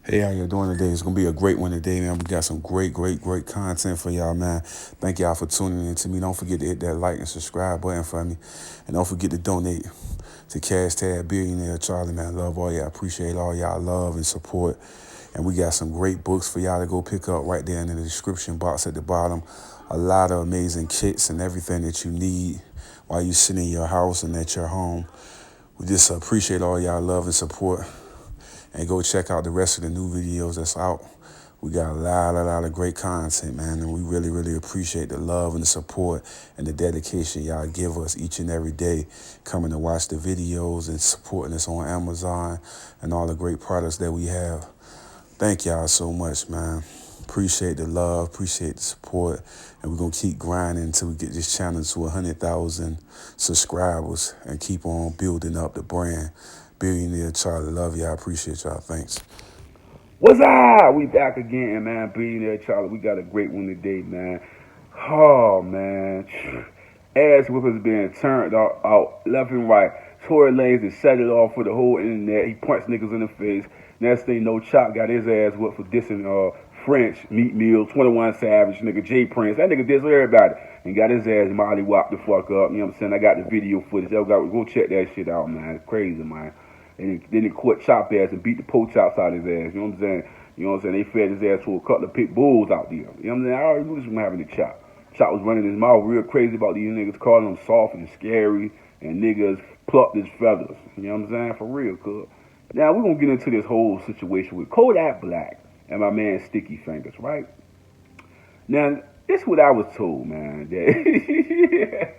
Hey, how you doing today? It's gonna be a great one today, man. We got some great content for y'all, man. Thank y'all for tuning in to me. Don't forget to hit that like and subscribe button for me, and don't forget to donate to Hashtag Billionaire Charlie, man. Love all y'all. Appreciate all y'all love and support. And we got some great books for y'all to go pick up right there in the description box at the bottom. A lot of amazing kits and everything that you need while you sit in your house and at your home. We just appreciate all y'all love and support. And go check out the rest of the new videos that's out. We got a lot of great content, man, and we really appreciate the love and the support and the dedication y'all give us each and every day, coming to watch the videos and supporting us on Amazon and all the great products that we have. Thank y'all so much, man. Appreciate the love, appreciate the support, and we're going to keep grinding until we get this channel to 100,000 subscribers and keep on building up the brand. Billionaire Charlie, love y'all, appreciate y'all, thanks. What's up? We back again, man. Billionaire Charlie. We got a great one today, man. Oh, man. Ass whippers being turned out left and right. Tory Lanez has set it off for the whole internet. He punched niggas in the face. Next thing, no Chop got his ass whipped for dissing French, Meat Meal, 21 Savage, nigga J Prince. That nigga dissed everybody. And got his ass molly whopped the fuck up. You know what I'm saying? I got the video footage. Y'all got go check that shit out, man. It's crazy, man. And then he caught Chop ass and beat the po chops out of his ass. You know what I'm saying? You know what I'm saying? They fed his ass to a couple of pit bulls out there. You know what I'm saying? I already knew this from having a Chop. Chop was running his mouth real crazy about these niggas, calling them soft and scary, and niggas plucked his feathers. You know what I'm saying? For real, cuz. Now, we're going to get into this whole situation with Kodak Black and my man Sticky Fingaz, right? Now, this is what I was told, man. That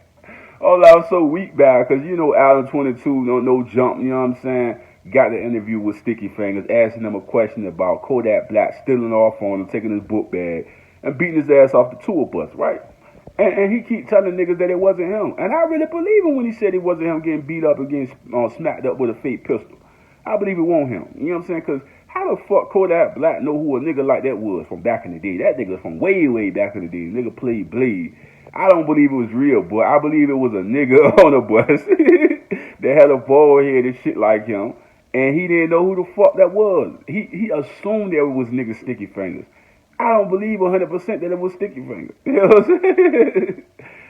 oh, I was so weak back because, you know, Allen 22, no jump, you know what I'm saying? Got the interview with Sticky Fingaz, asking him a question about Kodak Black stealing off on him, taking his book bag, and beating his ass off the tour bus, right? And he keep telling niggas that it wasn't him. And I really believe him when he said it wasn't him getting beat up and getting smacked up with a fake pistol. I believe it won't him. You know what I'm saying? Because how the fuck Kodak Black know who a nigga like that was from back in the day? That nigga from way back in the day. Nigga played Blade. I don't believe it was real, boy. I believe it was a nigga on a bus that had a bald head and shit like him. And he didn't know who the fuck that was. He assumed that it was nigga Sticky Fingaz. I don't believe 100% that it was Sticky Fingaz. You know what I'm saying?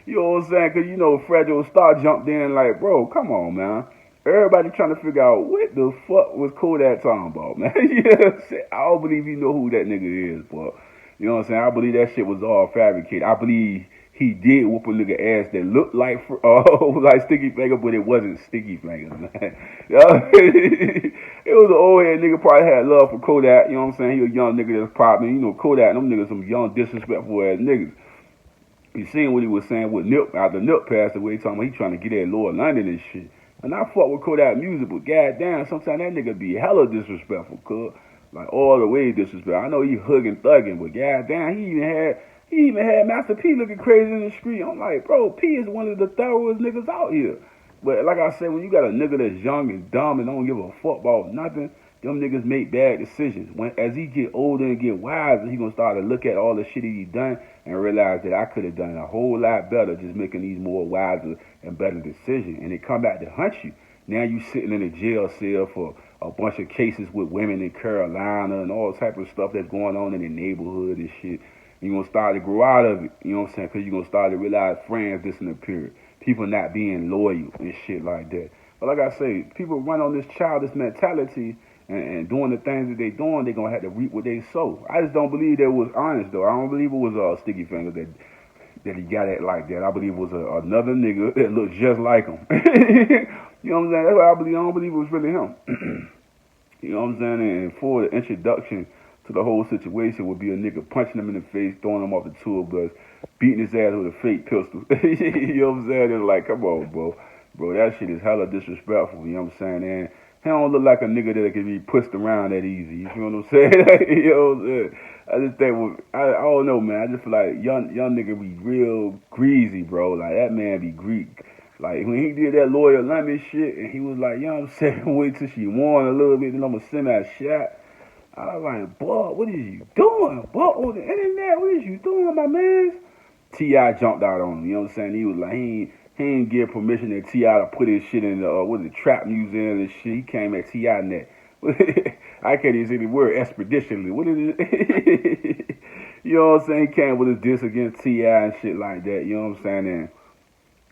You know what I'm saying? Because, you know, Fragile Star jumped in like, bro, come on, man. Everybody trying to figure out what the fuck was Kodak talking about, man. You know what I'm saying? I don't believe he know who that nigga is, but you know what I'm saying? I believe that shit was all fabricated. I believe he did whoop a nigga ass that looked like like Sticky Fingaz, but it wasn't Sticky Fingaz, man. It was an old head nigga, probably had love for Kodak, you know what I'm saying? He was a young nigga that's popping. You know, Kodak, them niggas some young, disrespectful ass niggas. You seen what he was saying with Nip, after Nip passed away, talking about he trying to get at Lord London and shit. And I fuck with Kodak music, but goddamn, sometimes that nigga be hella disrespectful, cuz. Like all the way disrespectful. I know he hugging thugging, but goddamn, he even had Master P looking crazy in the street. I'm like, bro, P is one of the thoroughest niggas out here. But like I said, when you got a nigga that's young and dumb and don't give a fuck about nothing, them niggas make bad decisions. As he get older and get wiser, he gonna start to look at all the shit he done and realize that I could have done a whole lot better just making these more wiser and better decisions. And they come back to hunt you. Now you sitting in a jail cell for a bunch of cases with women in Carolina and all type of stuff that's going on in the neighborhood and shit. You're going to start to grow out of it, you know what I'm saying? Because you're going to start to realize friends disappearing, people not being loyal and shit like that. But like I say, people run on this childish mentality and doing the things that they doing, they're going to have to reap what they sow. I just don't believe that it was honest, though. I don't believe it was Sticky Fingaz that he got at like that. I believe it was another nigga that looked just like him. You know what I'm saying? That's what I believe. I don't believe it was really him. You know what I'm saying? And for the introduction to the whole situation would be a nigga punching him in the face, throwing him off the tour bus, beating his ass with a fake pistol. You know what I'm saying? It's like, come on, bro. Bro, that shit is hella disrespectful. You know what I'm saying? And he don't look like a nigga that can be pushed around that easy. You feel what I'm saying? You know what I'm saying? I just think, I don't know, man. I just feel like young nigga be real greasy, bro. Like, that man be Greek. Like, when he did that Lawyer Lemon shit, and he was like, you know what I'm saying? Wait till she won a little bit, then I'm gonna send that shot. I was like, boy, what is you doing? Boy, on the internet, what is you doing, my man? T.I. jumped out on him, you know what I'm saying? He was like, he ain't give permission to T.I. to put his shit in the, trap museum and shit. He came at T.I. net. I can't even say the word expeditionally. What is it? You know what I'm saying? He came with his diss against T.I. and shit like that. You know what I'm saying? And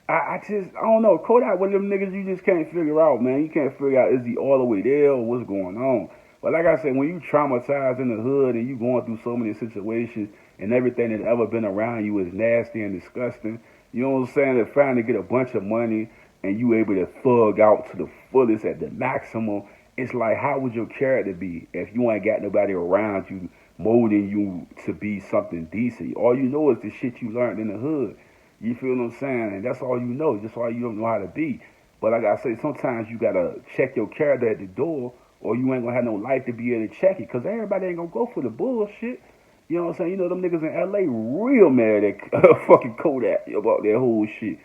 I don't know. Kodak, one of them niggas you just can't figure out, man. You can't figure out, is he all the way there or what's going on? But like I said, when you traumatized in the hood and you going through so many situations and everything that's ever been around you is nasty and disgusting, you know what I'm saying? To finally get a bunch of money and you able to thug out to the fullest at the maximum, it's like, how would your character be if you ain't got nobody around you molding you to be something decent? All you know is the shit you learned in the hood. You feel what I'm saying? And that's all you know. That's all you don't know how to be. But like I say, sometimes you gotta check your character at the door, or you ain't gonna have no life to be able to check it. Cause everybody ain't gonna go for the bullshit. You know what I'm saying? You know them niggas in LA real mad at fucking Kodak about that whole shit.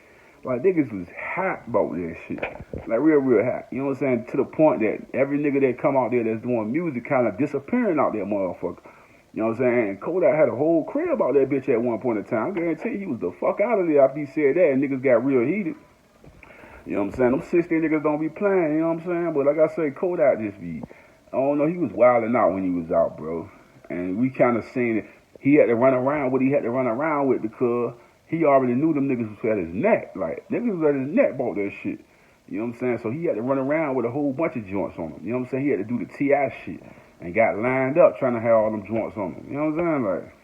Like niggas was hot about that shit. Like real hot. You know what I'm saying? To the point that every nigga that come out there that's doing music kind of disappearing out there, motherfucker. You know what I'm saying? And Kodak had a whole crib out that bitch at one point in time. I guarantee you he was the fuck out of there after he said that, and niggas got real heated. You know what I'm saying? Them 16 niggas don't be playing, you know what I'm saying? But like I say, Kodak just be, I don't know, he was wilding out when he was out, bro. And we kind of seen it. He had to run around what he had to run around with because he already knew them niggas was at his neck. Like, niggas was at his neck about that shit. You know what I'm saying? So he had to run around with a whole bunch of joints on him. You know what I'm saying? He had to do the T.I. shit and got lined up trying to have all them joints on him. You know what I'm saying? Like,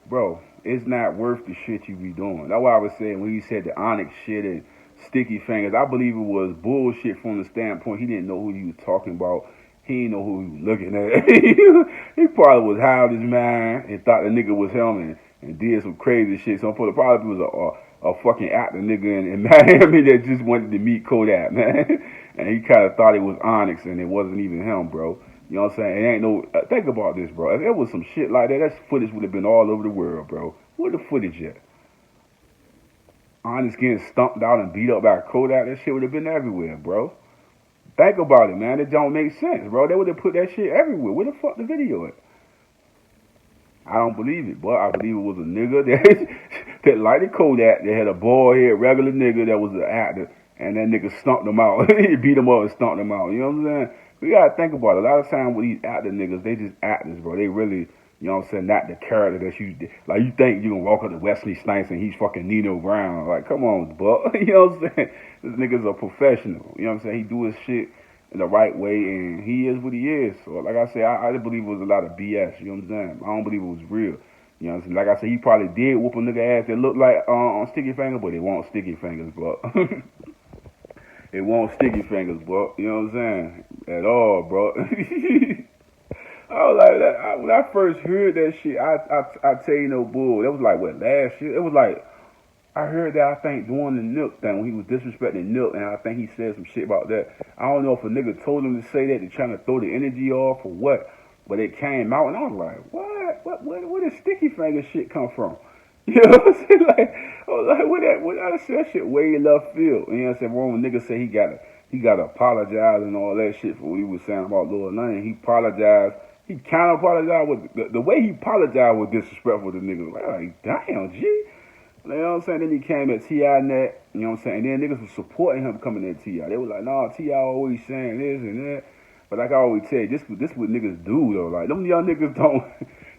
bro, it's not worth the shit you be doing. That's why I was saying when he said the Onyx shit and Sticky Fingaz, I believe it was bullshit from the standpoint he didn't know who he was talking about. He didn't know who he was looking at. He probably was high out his mind and thought the nigga was him and did some crazy shit. So for the probably was a fucking actor nigga in Miami that just wanted to meet Kodak, man. And he kind of thought it was Onyx and it wasn't even him, bro. You know what I'm saying? It ain't no. Think about this, bro. If there was some shit like that, that footage would have been all over the world, bro. Where the footage at? Onyx getting stumped out and beat up by Kodak, that shit would have been everywhere, bro. Think about it, man. It don't make sense, bro. They would have put that shit everywhere. Where the fuck the video at? I don't believe it, but I believe it was a nigga that liked the Kodak, that had a bald head, regular nigga that was an actor, and that nigga stumped him out. He beat him up and stumped him out. You know what I'm saying? We gotta think about it. A lot of times with these actor niggas, they just actors, bro. They really, you know what I'm saying, not the character that you, like you think you gonna walk up to Wesley Snipes and he's fucking Nino Brown. Like, come on, bro. You know what I'm saying? This nigga's a professional. You know what I'm saying? He do his shit in the right way, and he is what he is. So, like I said, I believe it was a lot of BS. You know what I'm saying? I don't believe it was real. You know what I'm saying? Like I said, he probably did whoop a nigga ass that looked like on Sticky Fingaz, but it won't Sticky Fingaz, bro. It won't Sticky Fingaz, bro. You know what I'm saying? At all, bro. I was like, when I first heard that shit, I tell you no bull. That was like, what, last year? It was like, I heard that, I think, during the Nip thing, when he was disrespecting Nip, and I think he said some shit about that. I don't know if a nigga told him to say that to trying to throw the energy off or what, but it came out, and I was like, what? Where did Sticky Fingaz shit come from? You know what I'm saying? Like, I was like, that shit way left field. You know what I'm saying? When nigga say he gotta apologize and all that shit for what he was saying about Lil Nane, he apologized. He kind of apologized with the way he apologized was disrespectful to niggas. Like, damn, G. You know what I'm saying? Then he came at T.I. net, you know what I'm saying? And then niggas was supporting him coming at T.I. They were like, nah, T.I. always saying this and that. But like I always tell you, this what niggas do though. Like, them young niggas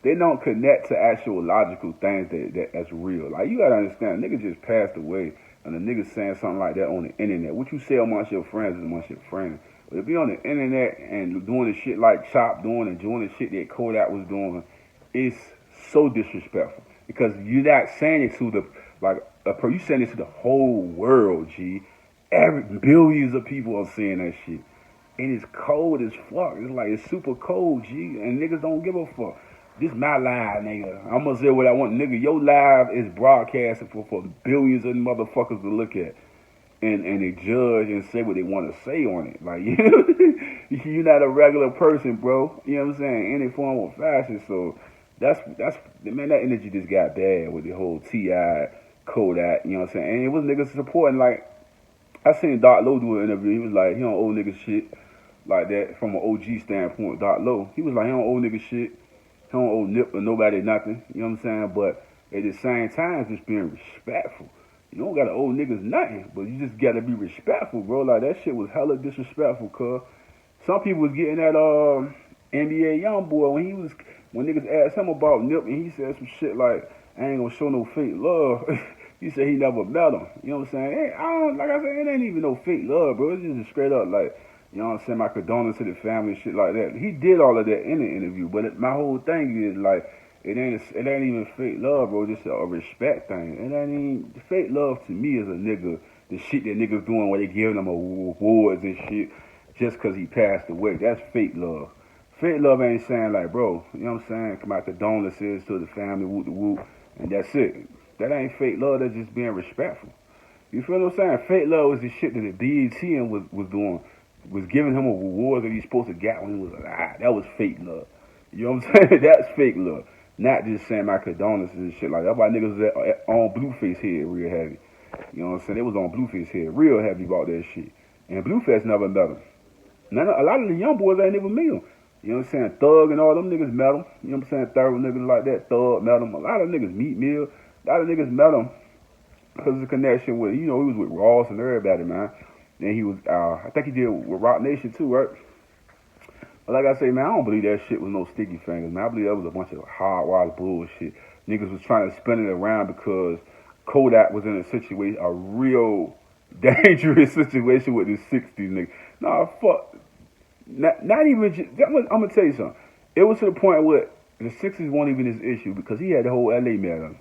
they don't connect to actual logical things that's real. Like, you gotta understand, niggas just passed away, and the niggas saying something like that on the internet. What you say amongst your friends is amongst your friends. But if you're on the internet and doing the shit like Chop doing and doing the shit that Kodak was doing, it's so disrespectful. Because you're not saying it to you saying it to the whole world, G. Billions of people are seeing that shit. And it's cold as fuck. It's like, it's super cold, G. And niggas don't give a fuck. This my live, nigga. I'm gonna say what I want, nigga. Your live is broadcasted for billions of motherfuckers to look at. And they judge and say what they want to say on it. Like, you're not a regular person, bro. You know what I'm saying? Any form or fashion. So that's man, that energy just got bad with the whole T.I. Kodak, you know what I'm saying? And it was niggas supporting, like, I seen Doc Low do an interview. He was like, he don't owe niggas shit like that from an OG standpoint. Doc Low, he was like, he don't owe niggas shit. He don't owe Nip or nobody nothing. You know what I'm saying? But at the same time, just being respectful. You don't gotta owe niggas nothing, but you just gotta be respectful, bro. Like, that shit was hella disrespectful, cuz. Some people was getting that, NBA young boy when niggas asked him about Nip and he said some shit like, I ain't gonna show no fake love. He said he never met him. You know what I'm saying? I don't, like I said, it ain't even no fake love, bro. It's just straight up like, you know what I'm saying, my condolences to the family and shit like that. He did all of that in the interview, but my whole thing is like, it ain't even fake love, bro. Just a respect thing. It ain't even fake love to me as a nigga. The shit that niggas doing where they giving him awards and shit just cause he passed away. That's fake love. Fake love ain't saying like, bro, you know what I'm saying? My condolences to the family, whoop the whoop, and that's it. That ain't fake love. That's just being respectful. You feel what I'm saying? Fake love was the shit that the BET was doing, was giving him awards that he's supposed to get when he was alive. That was fake love. You know what I'm saying? That's fake love. Not just saying my condolences and shit like that. That's why niggas was on Blueface head real heavy. You know what I'm saying? They was on Blueface head real heavy about that shit. And Blueface never met him. Now, a lot of the young boys ain't never meet him. You know what I'm saying? Thug and all them niggas met him. You know what I'm saying? Third niggas like that. Thug met him. A lot of niggas meet Mill. A lot of niggas met him because of the connection with, you know, he was with Ross and everybody, man. And he was, I think he did with Rock Nation too, right? But like I say, man, I don't believe that shit was no Sticky Fingaz, man. I believe that was a bunch of hard-wired bullshit. Niggas was trying to spin it around because Kodak was in a situation, a real dangerous situation with the 60s nigga. Nah, fuck. Not even just, I'm gonna tell you something. It was to the point where the 60s weren't even his issue because he had the whole LA mad on him.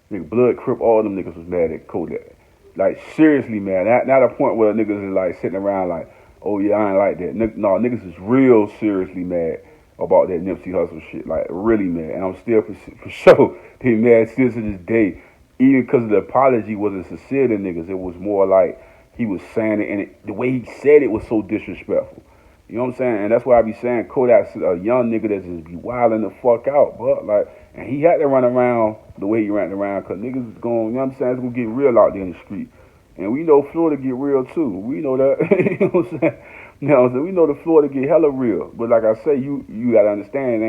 Nigga, Blood, Crip, all them niggas was mad at Kodak. Like, seriously mad. Not a point where niggas is like sitting around like, oh yeah, I ain't like that. No, niggas is real seriously mad about that Nipsey Hussle shit. Like, really mad. And I'm still for sure they mad still to this day. Even because the apology wasn't sincere to niggas. It was more like he was saying it, and the way he said it was so disrespectful. You know what I'm saying? And that's why I be saying Kodak's a young nigga that just be wilding the fuck out, bro. Like, and he had to run around the way he ran around because niggas is going, you know what I'm saying? It's going to get real out there in the street. And we know Florida get real too. We know that. You know what I'm saying? You know what I'm saying? We know the Florida get hella real. But like I say, you got to understand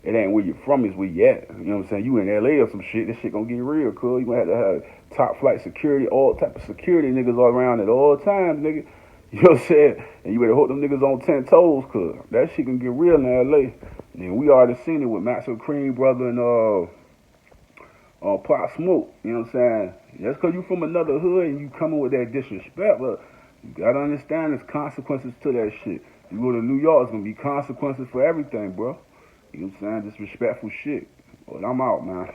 it ain't where you from, it's where you at. You know what I'm saying? You in LA or some shit, this shit going to get real, cuz. You going to have top flight security, all type of security niggas all around at all times, nigga. You know what I'm saying? And you better hold them niggas on 10 toes, cuz that shit can get real in LA. And we already seen it with Maxwell Cream, brother, and Pop Smoke. You know what I'm saying? That's because you from another hood and you coming with that disrespect, but you gotta understand there's consequences to that shit. You go to New York, it's gonna be consequences for everything, bro. You know what I'm saying? Disrespectful shit. But I'm out, man.